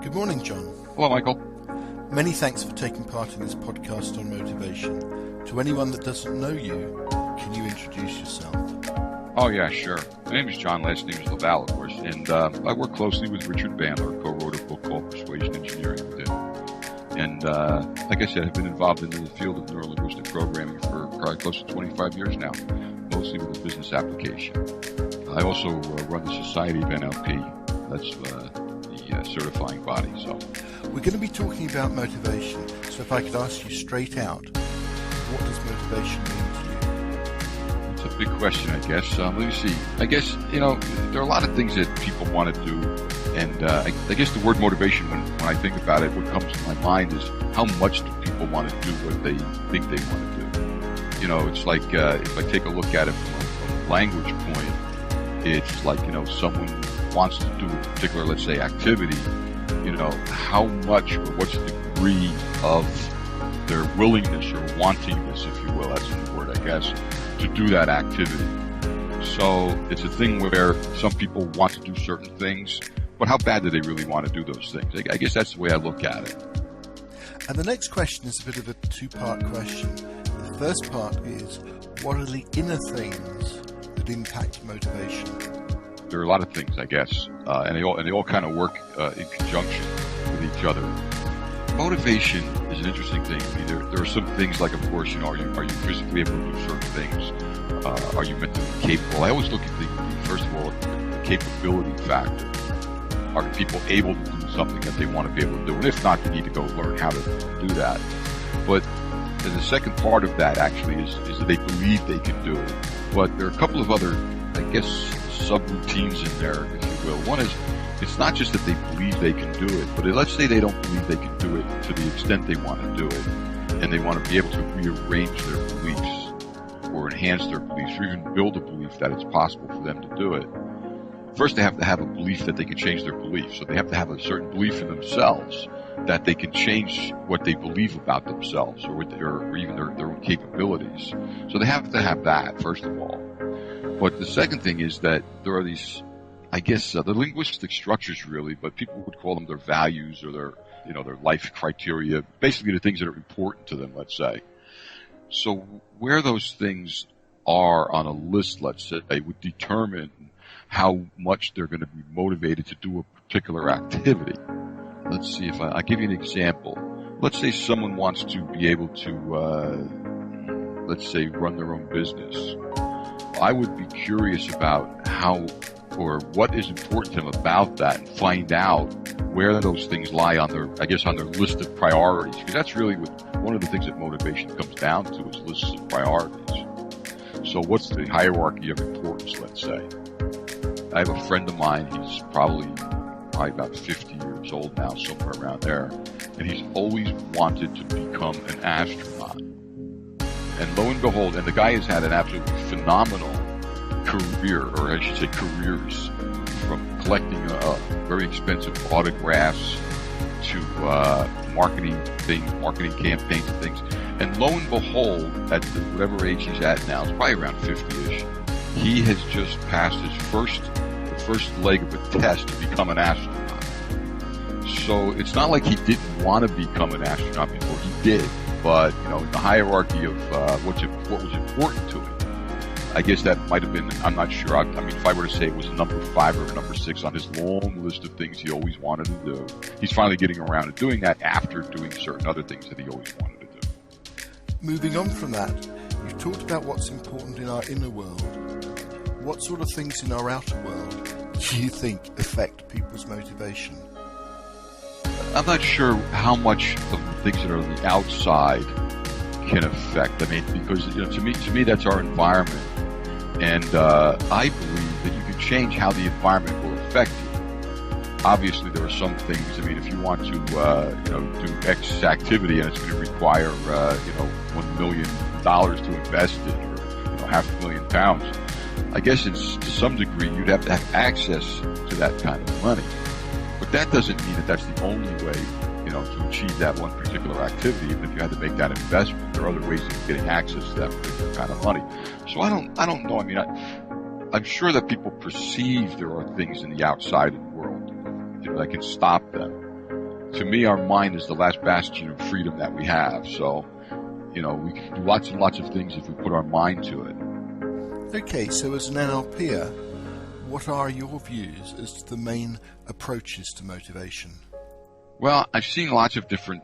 Good morning, John. Hello, Michael. Many thanks for taking part in this podcast on motivation. To anyone that doesn't know you, can you introduce yourself? Oh, yeah, sure. My name is John. Last name is Laval, of course. And I work closely with Richard Bandler, co-wrote a book called Persuasion Engineering with him. And like I said, I've been involved in the field of neuro-linguistic programming for probably close to 25 years now, mostly with a business application. I also run the Society of NLP. That's the certifying body. So we're going to be talking about motivation. So if I could ask you straight out, what does motivation mean to you? It's a big question, I guess. Let me see. I guess, there are a lot of things that people want to do. And I guess the word motivation, when I think about it, what comes to my mind is how much do people want to do what they think they want to do. It's like if I take a look at it from a language point, it's like, someone wants to do a particular, let's say, activity, how much or what's the degree of their willingness or wantingness, if you will, that's the word, I guess, to do that activity. So it's a thing where some people want to do certain things, but how bad do they really want to do those things? I guess that's the way I look at it. And the next question is a bit of a two-part question. The first part is, what are the inner things that impact motivation? There are a lot of things, I guess, and they all kind of work in conjunction with each other. Motivation is an interesting thing. I mean, there are some things like, of course, are you physically able to do certain things? Are you mentally capable? I always look at first of all, the capability factor. Are people able to do something that they want to be able to do? And if not, they need to go learn how to do that. But the second part of that actually is that they believe they can do it. But there are a couple of other, I guess, subroutines in there, if you will. One is, it's not just that they believe they can do it, but let's say they don't believe they can do it to the extent they want to do it, and they want to be able to rearrange their beliefs or enhance their beliefs or even build a belief that it's possible for them to do it. First, they have to have a belief that they can change their beliefs. So they have to have a certain belief in themselves that they can change what they believe about themselves or even their own capabilities. So they have to have that, first of all. But the second thing is that there are these, I guess, the linguistic structures really, but people would call them their values or their life criteria, basically the things that are important to them, let's say. So where those things are on a list, let's say, would determine how much they're going to be motivated to do a particular activity. Let's see if I'll give you an example. Let's say someone wants to be able to, let's say, run their own business. I would be curious about how or what is important to them about that and find out where those things lie on their list of priorities. Because that's really one of the things that motivation comes down to is lists of priorities. So what's the hierarchy of importance, let's say? I have a friend of mine, he's probably about 50 years old now, somewhere around there, and he's always wanted to become an astronaut. And lo and behold, and the guy has had an absolutely phenomenal career, or I should say careers, from collecting very expensive autographs to marketing campaigns and things. And lo and behold, at whatever age he's at now, it's probably around 50-ish, he has just passed the first leg of a test to become an astronaut. So it's not like he didn't want to become an astronaut before. He did, but in the hierarchy of what was important to him, I guess that might have been, I'm not sure. I mean, if I were to say it was number 5 or number 6 on his long list of things he always wanted to do, he's finally getting around to doing that after doing certain other things that he always wanted to do. Moving on from that, you've talked about what's important in our inner world. What sort of things in our outer world do you think affect people's motivation? I'm not sure how much of the things that are on the outside can affect. I mean, because to me that's our environment, and I believe that you can change how the environment will affect you. Obviously, there are some things. I mean, if you want to do X activity and it's going to require $1 million to invest in, or £500,000. I guess to some degree you'd have to have access to that kind of money. But that doesn't mean that that's the only way, to achieve that one particular activity. Even if you had to make that investment, there are other ways of getting access to that particular kind of money. So I don't know. I mean, I'm sure that people perceive there are things in the outside world, that can stop them. to me, our mind is the last bastion of freedom that we have. So, we can do lots and lots of things if we put our mind to it. Okay, so as an NLPer, what are your views as to the main approaches to motivation? Well, I've seen lots of different,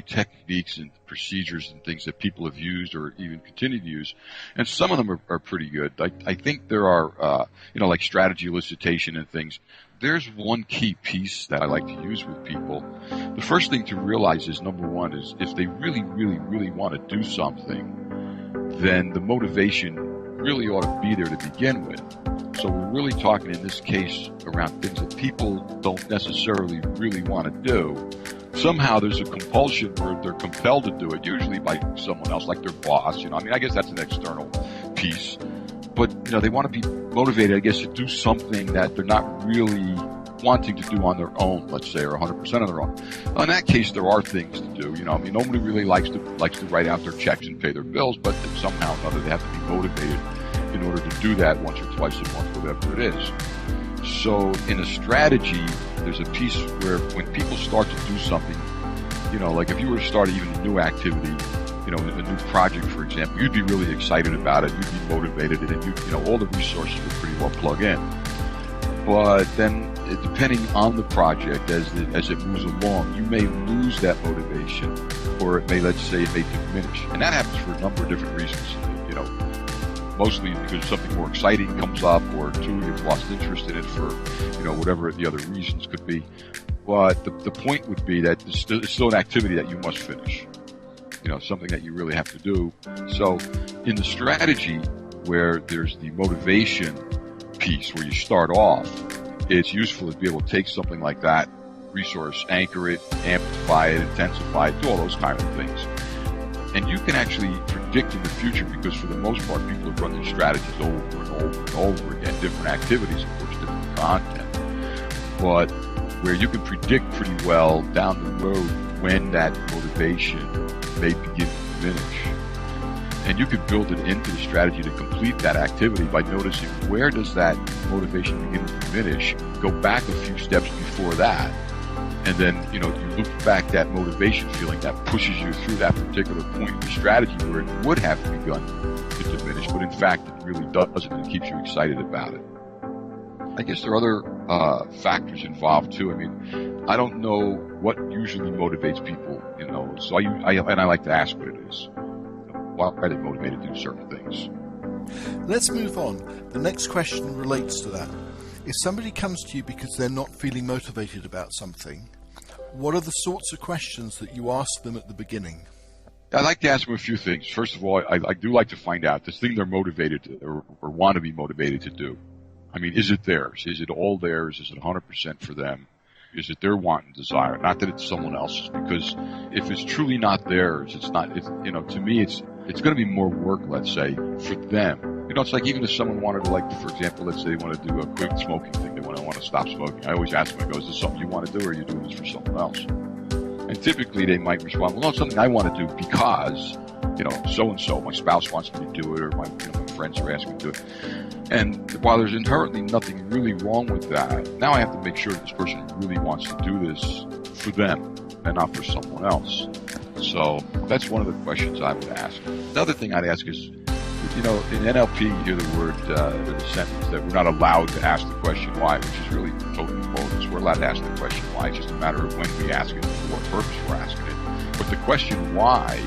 techniques and procedures and things that people have used or even continue to use, and some of them are pretty good. I think there are, like strategy elicitation and things. There's one key piece that I like to use with people. The first thing to realize is, number one, is if they really, really, really want to do something, then the motivation really ought to be there to begin with. So we're really talking in this case around things that people don't necessarily really want to do. Somehow there's a compulsion where they're compelled to do it, usually by someone else, like their boss. I guess that's an external piece. But, they want to be motivated, I guess, to do something that they're not really wanting to do on their own, let's say, or 100% on their own. Well, in that case, there are things to do. Nobody really likes to write out their checks and pay their bills, but somehow or another they have to be motivated in order to do that once or twice a month, whatever it is. So in a strategy, there's a piece where when people start to do something, like if you were to start even a new activity, a new project, for example, you'd be really excited about it, you'd be motivated, and all the resources would pretty well plug in. But then, depending on the project, as it moves along, you may lose that motivation, or it may, let's say, it may diminish. And that happens for a number of different reasons, mostly because something more exciting comes up, or two, you've lost interest in it for, whatever the other reasons could be. But the point would be that it's still an activity that you must finish. Something that you really have to do. So in the strategy where there's the motivation piece where you start off, it's useful to be able to take something like that resource, anchor it, amplify it, intensify it, do all those kind of things. And you can actually predict in the future, because for the most part, people have run these strategies over and over and over again, different activities, of course, different content. But where you can predict pretty well down the road when that motivation may begin to diminish. And you could build it into the strategy to complete that activity by noticing where does that motivation begin to diminish, go back a few steps before that, and then, you loop back that motivation feeling that pushes you through that particular point in the strategy where it would have begun to diminish, but in fact it really doesn't, and keeps you excited about it. I guess there are other factors involved too. I don't know what usually motivates people, so I like to ask what it is. Why are they motivated to do certain things? Let's move on. The next question relates to that. If somebody comes to you because they're not feeling motivated about something, what are the sorts of questions that you ask them at the beginning? I like to ask them a few things. First of all, I do like to find out this thing they're motivated to, or want to be motivated to do. Is it theirs? Is it all theirs? Is it 100% for them? Is it their want and desire? Not that it's someone else's, because if it's truly not theirs, it's not, to me, it's going to be more work, let's say, for them. It's like even if someone wanted to, for example, let's say they want to do a quick smoking thing, they want to stop smoking. I always ask them, is this something you want to do, or are you doing this for someone else? And typically they might respond, well, no, it's something I want to do because, so-and-so, my spouse wants me to do it, or my friends are asking me to do it. And while there's inherently nothing really wrong with that, now I have to make sure that this person really wants to do this for them and not for someone else. So that's one of the questions I would ask. Another thing I'd ask is, in NLP, you hear the word, the sentence that we're not allowed to ask the question why, which is really totally bogus. We're allowed to ask the question why. It's just a matter of when we ask it and for what purpose we're asking it. But the question why,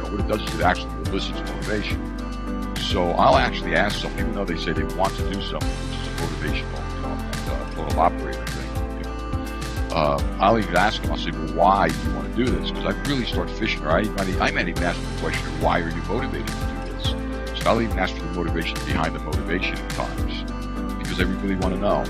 what it does is it actually elicits motivation. So I'll actually ask someone, even though they say they want to do something, which is a motivational, total operator thing. I'll even ask them, I'll say, well, why do you want to do this? Because I really start fishing, or I might even ask them the question, why are you motivated to do this? So I'll even ask for the motivation behind the motivation at times, because I really want to know.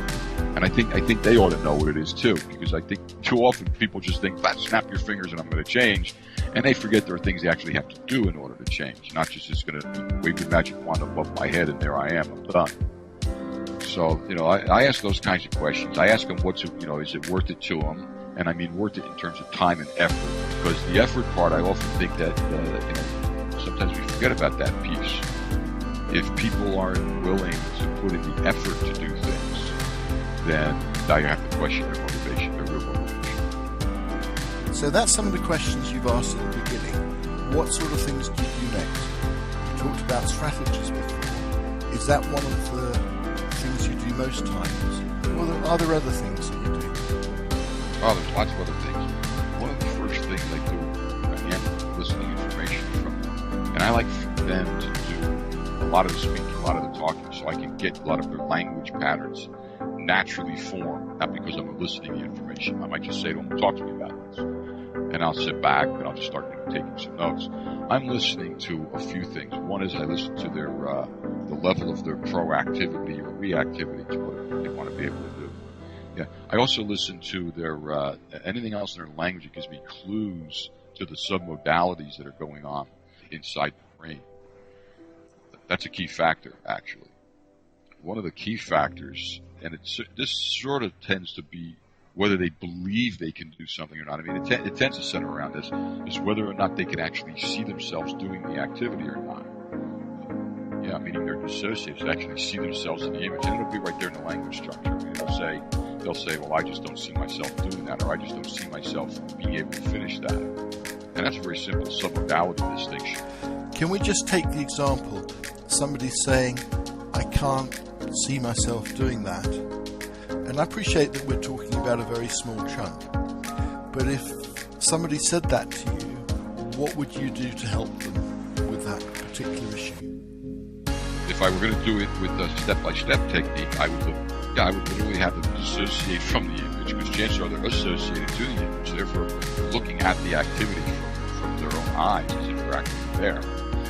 And I think they ought to know what it is too, because I think too often people just think, snap your fingers and I'm going to change. And they forget there are things they actually have to do in order to change, not just going to wave the magic wand above my head and there I am, I'm done. So, I ask those kinds of questions. I ask them is it worth it to them? And I mean worth it in terms of time and effort, because the effort part, I often think that, sometimes we forget about that piece. If people aren't willing to put in the effort to do things, then now you have to question their motivation, their real motivation. So that's some of the questions you've asked at the beginning. What sort of things do you do next? You talked about strategies before. Is that one of the things you do most times? Or are there other things that you do? Oh, there's lots of other things. One of the first things I do, again, listening information from them. And I like for them to do a lot of the speaking, a lot of the talking, so I can get a lot of their language patterns naturally form, not because I'm listening to the information. I might just say to them, talk to me about this. And I'll sit back and I'll just start taking some notes. I'm listening to a few things. One is I listen to their the level of their proactivity or reactivity to what they want to be able to do. Yeah. I also listen to their anything else in their language that gives me clues to the submodalities that are going on inside the brain. That's a key factor, actually. One of the key factors, and this sort of tends to be whether they believe they can do something or not. I mean, it tends to center around this, is whether or not they can actually see themselves doing the activity or not. Yeah, meaning they're dissociated, to actually see themselves in the image. And it'll be right there in the language structure. I mean, they'll say, well, I just don't see myself doing that, or I just don't see myself being able to finish that. And that's a very simple submodality distinction. Can we just take the example, somebody saying, I can't see myself doing that? And I appreciate that we're talking about a very small chunk. But if somebody said that to you, what would you do to help them with that particular issue? If I were going to do it with a step-by-step technique, I would literally have them dissociate from the image, because chances are they're associated to the image. Therefore, they're looking at the activity from their own eyes as if they're actually there.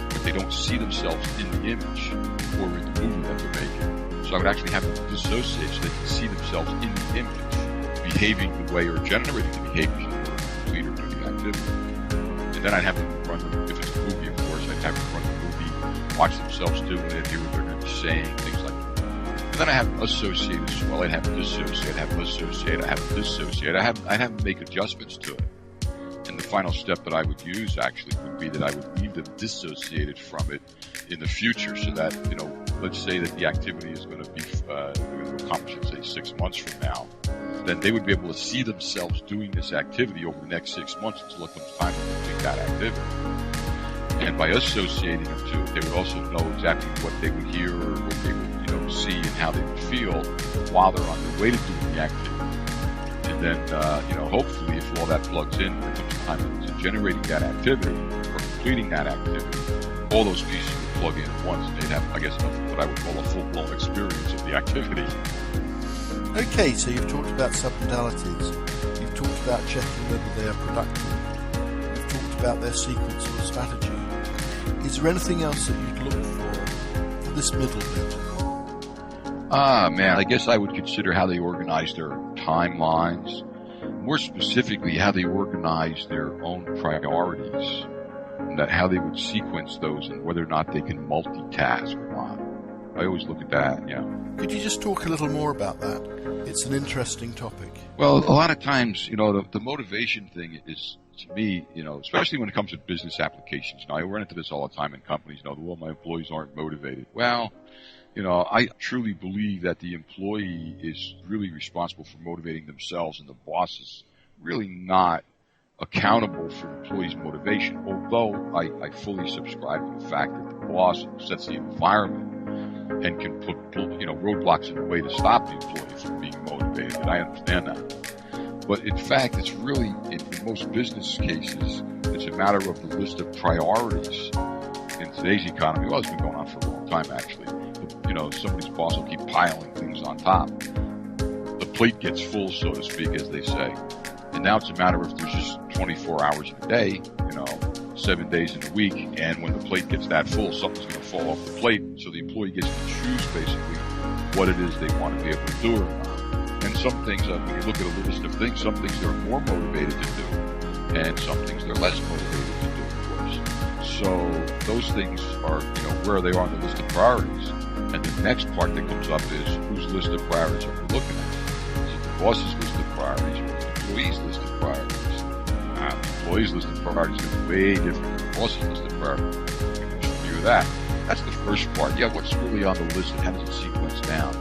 But they don't see themselves in the image or in the movement that they're making. So I would actually have them dissociate so they can see themselves in the image, behaving the way or generating the behaviors in order to complete or do the activity. And then I'd have them run them, if it's a movie, of course, I'd have them run the movie, watch themselves doing it, hear what they're going to be saying, things like that. And then I have associate as well. I'd have dissociate, I'd have associate, I'd have dissociate. I'd have them make adjustments to it. And the final step that I would use actually would be that I would leave them dissociated from it in the future, so that, let's say that the activity is going to be going to accomplish, let's say, 6 months from now, then they would be able to see themselves doing this activity over the next 6 months until it comes time to complete that activity. And by associating them to it, they would also know exactly what they would hear or what they would, see and how they would feel while they're on their way to doing the activity. And then, hopefully, if all that plugs in, when it comes time to generating that activity or completing that activity, all those pieces would plug in at once, and they'd have, I guess, what I would call a full-blown experience of the activity. Okay, so you've talked about submodalities. You've talked about checking whether they are productive. You've talked about their sequence or strategy. Is there anything else that you'd look for this middle bit? Man, I guess I would consider how they organize their timelines. More specifically, how they organize their own priorities. How they would sequence those and whether or not they can multitask or not. I always look at that, yeah. Could you just talk a little more about that? It's an interesting topic. Well, a lot of times, the motivation thing is, to me, especially when it comes to business applications. Now, I run into this all the time in companies. Well, my employees aren't motivated. Well, I truly believe that the employee is really responsible for motivating themselves, and the boss is really not accountable for employees' motivation, although I fully subscribe to the fact that the boss sets the environment and can put roadblocks in the way to stop the employee from being motivated, and I understand that. But in fact, it's really, in most business cases, it's a matter of the list of priorities in today's economy. Well, it's been going on for a long time, actually. Somebody's boss will keep piling things on top. The plate gets full, so to speak, as they say. And now it's a matter of there's just 24 hours in a day, 7 days in a week, and when the plate gets that full, something's going to fall off the plate, so the employee gets to choose basically what it is they want to be able to do or not. And some things, when you look at a list of things, some things they're more motivated to do, and some things they're less motivated to do, of course. So those things are, where they are on the list of priorities. And the next part that comes up is whose list of priorities are we looking at? Is it the boss's list of priorities or the employee's list of priorities? The employee's list of priorities is way different than the boss's list of priorities. You can review that. That's the first part. Yeah, what's really on the list and how does it sequence down?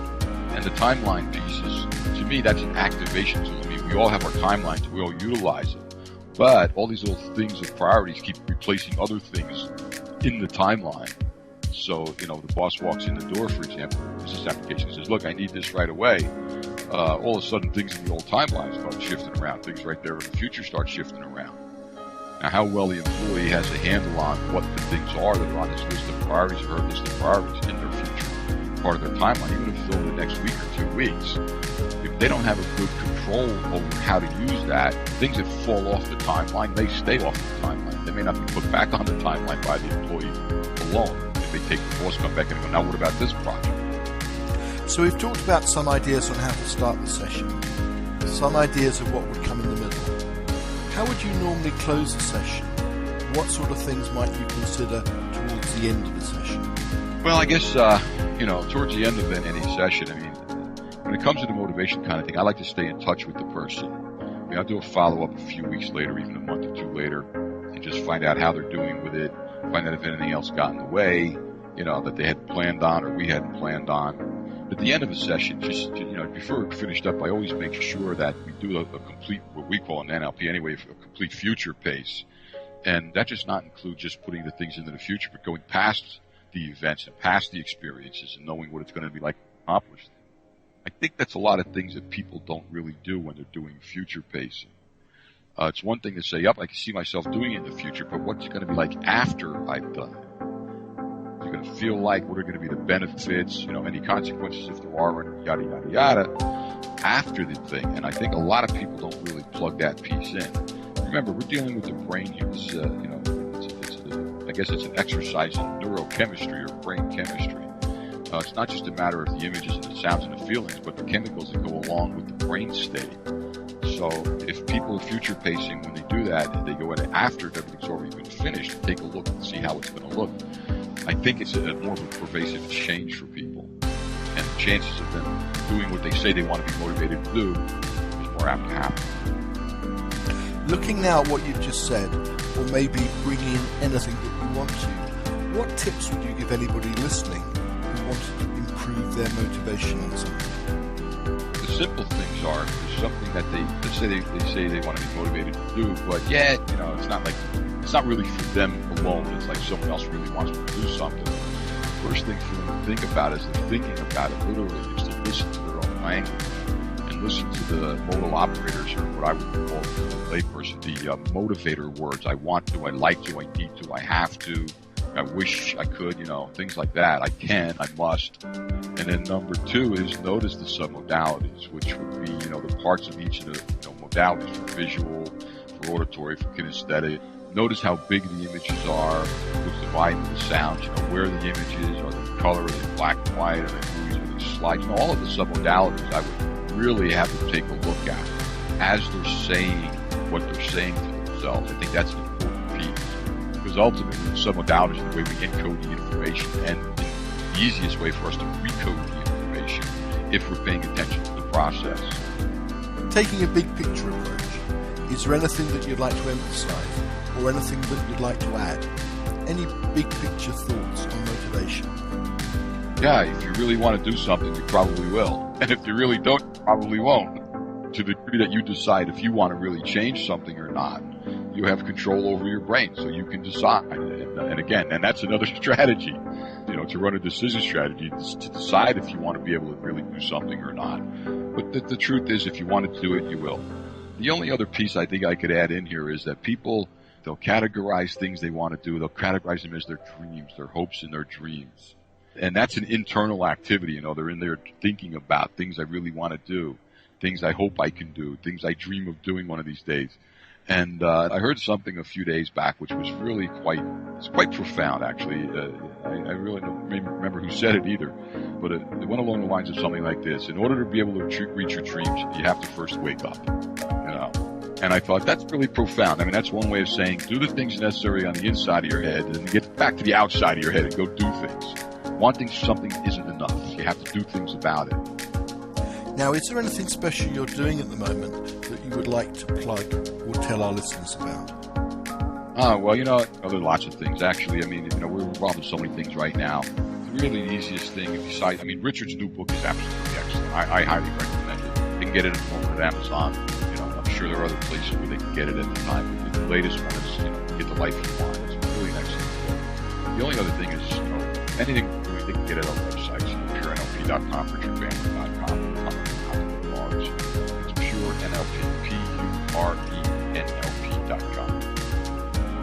And the timeline piece is, to me, that's an activation tool. I mean, we all have our timelines. We all utilize it. But all these little things of priorities keep replacing other things in the timeline. So, the boss walks in the door, for example, business application says, look, I need this right away. All of a sudden, things in the old timeline start shifting around. Things right there in the future start shifting around. Now, how well the employee has a handle on what the things are that are on his list of priorities or her list of priorities in their future part of their timeline, even if it's over the next week or 2 weeks, if they don't have a good control over how to use that, things that fall off the timeline, they stay off the timeline. They may not be put back on the timeline by the employee alone. If they take the boss, come back and go, now what about this project? So we've talked about some ideas on how to start the session, some ideas of what would come in the middle. How would you normally close a session? What sort of things might you consider towards the end of the session? Well, I guess, towards the end of any session, when it comes to the motivation kind of thing, I like to stay in touch with the person. I'll do a follow-up a few weeks later, even a month or two later, and just find out how they're doing with it, find out if anything else got in the way, that they had planned on or we hadn't planned on. At the end of a session, just, before we're finished up, I always make sure that we do a complete, what we call in NLP anyway, a complete future pace. And that does not include just putting the things into the future, but going past the events and past the experiences and knowing what it's going to be like to accomplish. I think that's a lot of things that people don't really do when they're doing future pacing. It's one thing to say, yep, I can see myself doing it in the future, but what's it going to be like after I've done it? What's it going to feel like? What are going to be the benefits? Any consequences if there are, and yada, yada, yada, after the thing. And I think a lot of people don't really plug that piece in. Remember, we're dealing with the brain here. This, I guess it's an exercise in neurochemistry or brain chemistry. It's not just a matter of the images and the sounds and the feelings, but the chemicals that go along with the brain state. So if people are future pacing, when they do that, they go in after everything's already been finished and take a look and see how it's going to look. I think it's more of a pervasive change for people. And the chances of them doing what they say they want to be motivated to do is more apt to happen. Looking now at what you've just said, or maybe bringing in anything that you want to, what tips would you give anybody listening who wanted to improve their motivation on something? The simple things are, there's something that they say they want to be motivated to do, but yet, it's not really for them alone. It's like someone else really wants them to do something. First thing for them to think about is they're thinking about it literally, is to listen to their own language and listen to the modal operators, or what I would call a layperson, the motivator words. I want to, I like to, I need to, I have to, I wish I could, things like that. I can, I must. And then number two is notice the submodalities, which would be, the parts of each of the modalities, for visual, for auditory, for kinesthetic. Notice how big the images are, what's the volume of the sounds, where the images, are they color, are they black and white, are they movies, are they slides, all of the submodalities I would really have to take a look at as they're saying what they're saying to themselves. I think that's an important piece, because ultimately the submodalities are the way we encode the information, and the easiest way for us to recode the information if we're paying attention to the process. Taking a big picture approach, is there anything that you'd like to emphasize, or anything that you'd like to add? Any big picture thoughts on motivation? Yeah, if you really want to do something, you probably will. And if you really don't, you probably won't. To the degree that you decide if you want to really change something or not, you have control over your brain, so you can decide. And again, and that's another strategy, to run a decision strategy, to decide if you want to be able to really do something or not. But the truth is, if you want to do it, you will. The only other piece I think I could add in here is that people, they'll categorize things they want to do. They'll categorize them as their dreams, their hopes and their dreams. And that's an internal activity. They're in there thinking about things I really want to do, things I hope I can do, things I dream of doing one of these days. And I heard something a few days back which was really quite profound, actually. I really don't remember who said it either, but it went along the lines of something like this. In order to be able to reach your dreams, you have to first wake up, And I thought, that's really profound. That's one way of saying, do the things necessary on the inside of your head, and then get back to the outside of your head and go do things. Wanting something isn't enough. You have to do things about it. Now, is there anything special you're doing at the moment that you would like to plug or tell our listeners about? Well, there are lots of things, actually. We're involved in so many things right now. Really the easiest thing, besides, Richard's new book is absolutely excellent. I highly recommend it. You can get it at the moment at Amazon. I'm sure there are other places where they can get it at the time. But the latest one is, Get the Life You Want. It's really an excellent book. The only other thing is, anything they can get at our websites, purenlp.com, richardbandler.com, bars. It's purenlp, purenlp.com.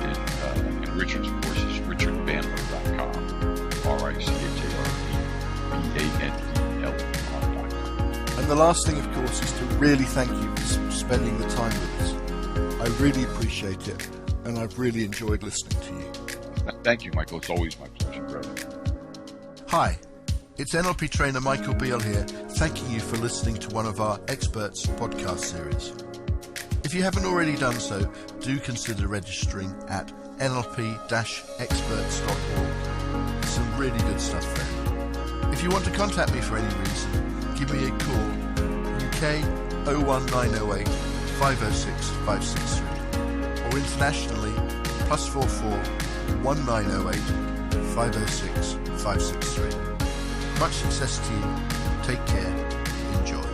And Richard's, of course, is richardbandler.com, RICHARDBANDLR.com. And the last thing, of course, is to really thank you for spending the time with us. I really appreciate it, and I've really enjoyed listening to you. Thank you, Michael. It's always my pleasure, brother. Hi, it's NLP trainer Michael Beale here, thanking you for listening to one of our Experts podcast series. If you haven't already done so, do consider registering at nlp-experts.org. Some really good stuff there. If you want to contact me for any reason, give me a call, UK 01908 506 563, or internationally +44 1908 506 563. Much success to you. Take care. Enjoy.